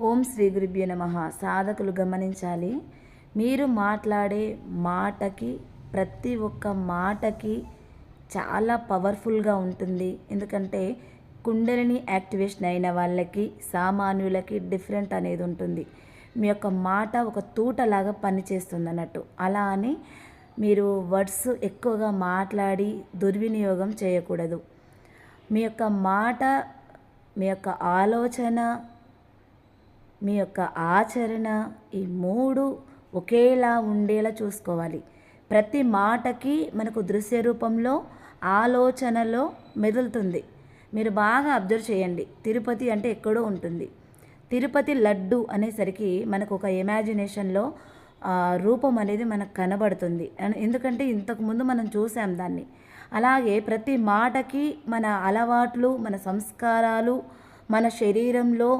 ఓం శ్రీ గురుభ్యో నమః. సాధకులు గమనించాలి, మీరు మాట్లాడే మాటకి, ప్రతి ఒక్క మాటకి చాలా పవర్ఫుల్గా ఉంటుంది. ఎందుకంటే కుండలిని యాక్టివేషన్ అయిన వాళ్ళకి, సామాన్యులకి డిఫరెంట్ అనేది ఉంటుంది. మీ యొక్క మాట ఒక తూటలాగా పనిచేస్తుంది అన్నట్టు. అలా అని మీరు వర్డ్స్ ఎక్కువగా మాట్లాడి దుర్వినియోగం చేయకూడదు. మీ యొక్క మాట, మీ యొక్క ఆలోచన, మీ యొక్క ఆచరణ, ఈ మూడు ఒకేలా ఉండేలా చూసుకోవాలి. ప్రతి మాటకి మనకు దృశ్య రూపంలో, ఆలోచనలో మెదులుతుంది. మీరు బాగా అబ్జర్వ్ చేయండి. తిరుపతి అంటే ఎక్కడో ఉంటుంది. తిరుపతి లడ్డు అనేసరికి మనకు ఒక ఇమాజినేషన్లో రూపం అనేది మనకు కనబడుతుంది. ఎందుకంటే ఇంతకుముందు మనం చూసాం దాన్ని. అలాగే ప్రతి మాటకి మన అలవాట్లు, మన సంస్కారాలు, మన శరీరంలో